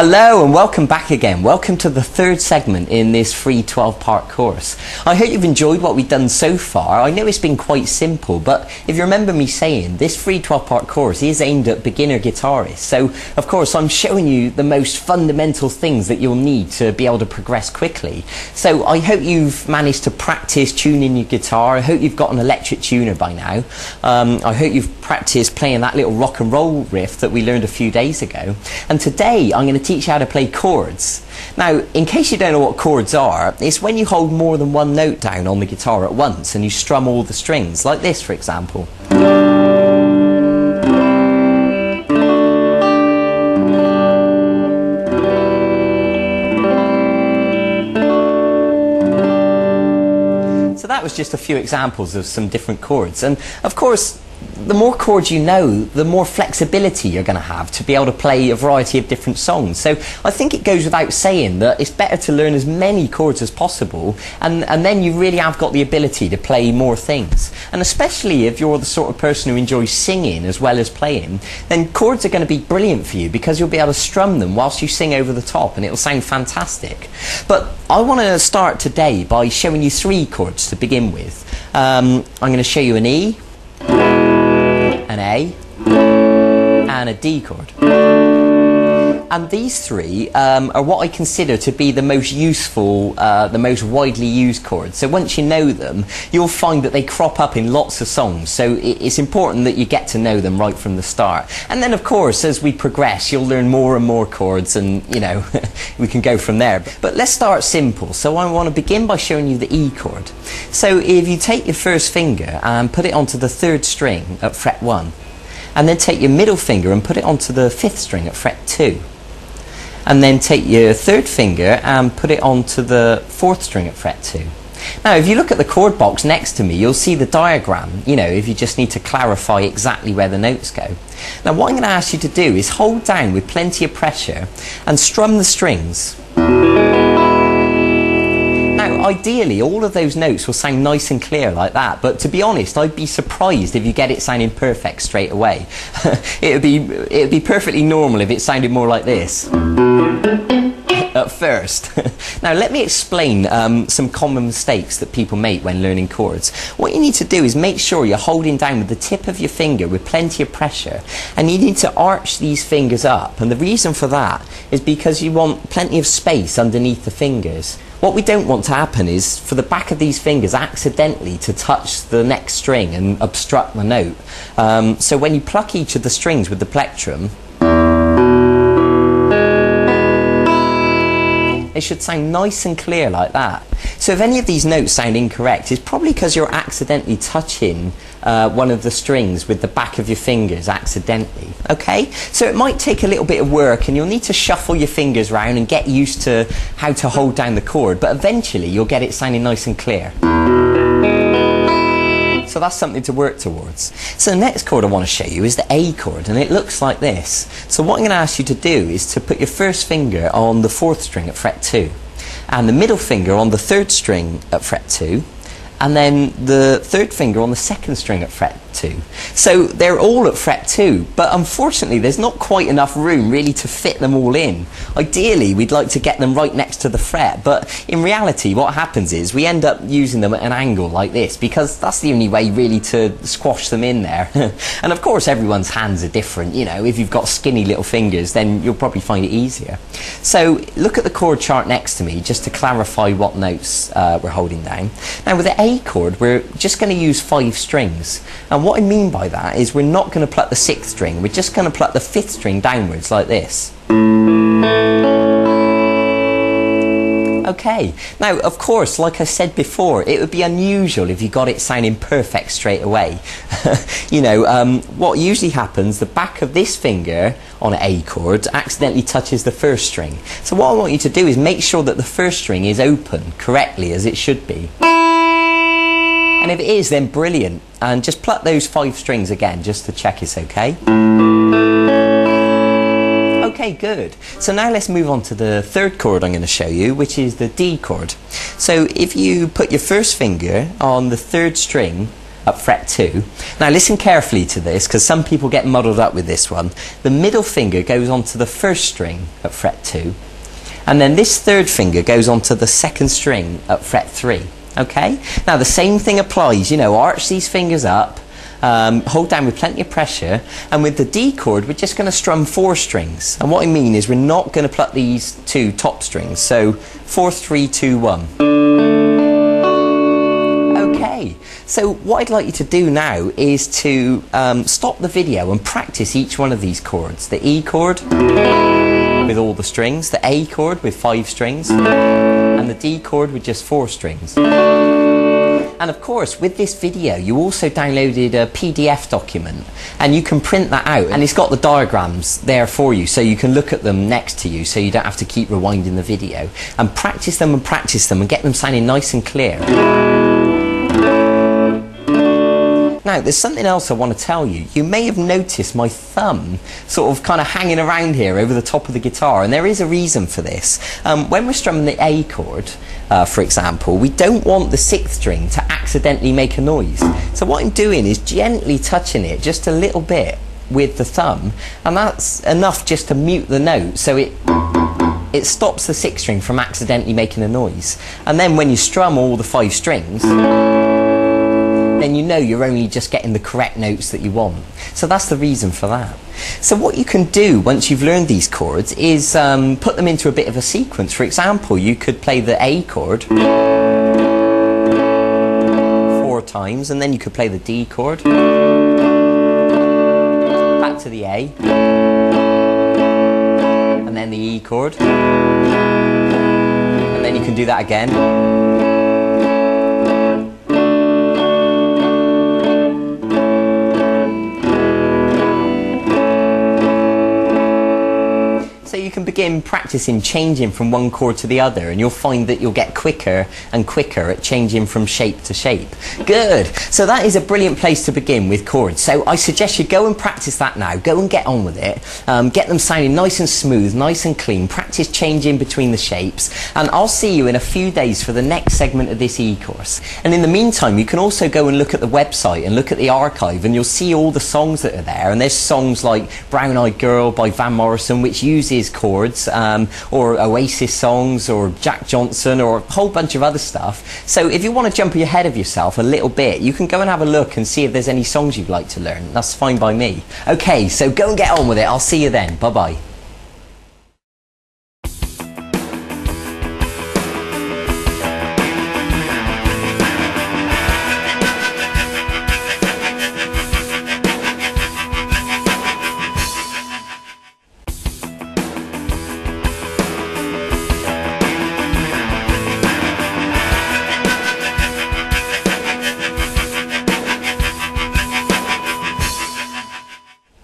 Hello and welcome back again. Welcome to the third segment in this free 12-part course. I hope you've enjoyed what we've done so far. I know it's been quite simple, but if you remember me saying, this free 12-part course is aimed at beginner guitarists. So, of course, I'm showing you the most fundamental things that you'll need to be able to progress quickly. So I hope you've managed to practice tuning your guitar. I hope you've got an electric tuner by now. I hope you've practiced playing that little rock and roll riff that we learned a few days ago. And today I'm going to teach you how to play chords. Now, in case you don't know what chords are, it's when you hold more than one note down on the guitar at once and you strum all the strings, like this for example. So that was just a few examples of some different chords, and of course the more chords you know, the more flexibility you're going to have to be able to play a variety of different songs. So I think it goes without saying that it's better to learn as many chords as possible, and then you really have got the ability to play more things. And especially if you're the sort of person who enjoys singing as well as playing, then chords are going to be brilliant for you because you'll be able to strum them whilst you sing over the top and it'll sound fantastic. But I want to start today by showing you three chords to begin with. I'm going to show you an E, an A, and a D chord. And these three are what I consider to be the most useful, the most widely used chords. So once you know them, you'll find that they crop up in lots of songs. So it's important that you get to know them right from the start. And then of course, as we progress, you'll learn more and more chords, and you know, we can go from there. But let's start simple. So I want to begin by showing you the E chord. So if you take your first finger and put it onto the third string at fret 1, and then take your middle finger and put it onto the fifth string at fret 2. And then take your third finger and put it onto the fourth string at fret 2. Now, if you look at the chord box next to me, you'll see the diagram, you know, if you just need to clarify exactly where the notes go. Now, what I'm going to ask you to do is hold down with plenty of pressure and strum the strings. Now, ideally, all of those notes will sound nice and clear like that, but to be honest, I'd be surprised if you get it sounding perfect straight away. It'd be perfectly normal if it sounded more like this at first. Now, let me explain some common mistakes that people make when learning chords. What you need to do is make sure you're holding down with the tip of your finger with plenty of pressure, and you need to arch these fingers up, and the reason for that is because you want plenty of space underneath the fingers. What we don't want to happen is for the back of these fingers accidentally to touch the next string and obstruct the note. So when you pluck each of the strings with the plectrum, it should sound nice and clear like that. So if any of these notes sound incorrect, it's probably because you're accidentally touching one of the strings with the back of your fingers accidentally. Okay? So it might take a little bit of work and you'll need to shuffle your fingers around and get used to how to hold down the chord, but eventually you'll get it sounding nice and clear. So that's something to work towards. So the next chord I want to show you is the A chord, and it looks like this. So what I'm going to ask you to do is to put your first finger on the fourth string at fret 2, and the middle finger on the third string at fret 2, and then the third finger on the second string at fret 2. So they're all at fret 2, but unfortunately there's not quite enough room really to fit them all in. Ideally we'd like to get them right next to the fret, but in reality what happens is we end up using them at an angle like this, because that's the only way really to squash them in there. And of course everyone's hands are different, you know, if you've got skinny little fingers then you'll probably find it easier. So look at the chord chart next to me just to clarify what notes we're holding down. Now with the A chord we're just going to use 5 strings, and what I mean by that is we're not going to pluck the 6th string, we're just going to pluck the 5th string downwards like this. Okay, now of course, like I said before, it would be unusual if you got it sounding perfect straight away. You know, what usually happens, the back of this finger on an A chord accidentally touches the first string. So what I want you to do is make sure that the first string is open correctly as it should be. And if it is, then brilliant. And just pluck those 5 strings again just to check it's okay. Okay, good. So now let's move on to the third chord I'm going to show you, which is the D chord. So if you put your first finger on the third string at fret 2. Now listen carefully to this, because some people get muddled up with this one. The middle finger goes onto the first string at fret 2, and then this third finger goes onto the second string at fret 3. Okay? Now the same thing applies, you know, arch these fingers up, hold down with plenty of pressure, and with the D chord we're just going to strum 4 strings. And what I mean is we're not going to pluck these 2 top strings. So 4, 3, 2, 1. Okay, so what I'd like you to do now is to stop the video and practice each one of these chords. The E chord with all the strings, the A chord with 5 strings, and the D chord with just 4 strings. And of course, with this video, you also downloaded a PDF document, and you can print that out, and it's got the diagrams there for you, so you can look at them next to you, so you don't have to keep rewinding the video. And practice them and get them sounding nice and clear. Now, there's something else I want to tell you. You may have noticed my thumb sort of kind of hanging around here over the top of the guitar, and there is a reason for this. When we're strumming the A chord, for example, we don't want the 6th string to accidentally make a noise. So what I'm doing is gently touching it just a little bit with the thumb, and that's enough just to mute the note, so it stops the 6th string from accidentally making a noise. And then when you strum all the 5 strings, then you know you're only just getting the correct notes that you want. So that's the reason for that. So what you can do once you've learned these chords is put them into a bit of a sequence. For example, you could play the A chord 4 times, and then you could play the D chord, back to the A, and then the E chord, and then you can do that again. You can begin practicing changing from one chord to the other, and you'll find that you'll get quicker and quicker at changing from shape to shape. Good. So that is a brilliant place to begin with chords. So I suggest you go and practice that now. Go and get on with it. Get them sounding nice and smooth, nice and clean. Practice changing between the shapes, and I'll see you in a few days for the next segment of this e-course. And in the meantime, you can also go and look at the website and look at the archive, and you'll see all the songs that are there. And there's songs like Brown Eyed Girl by Van Morrison, which uses chords, or Oasis songs, or Jack Johnson, or a whole bunch of other stuff. So if you want to jump ahead of yourself a little bit, you can go and have a look and see if there's any songs you'd like to learn. That's fine by me. Okay, so go and get on with it. I'll see you then. Bye bye.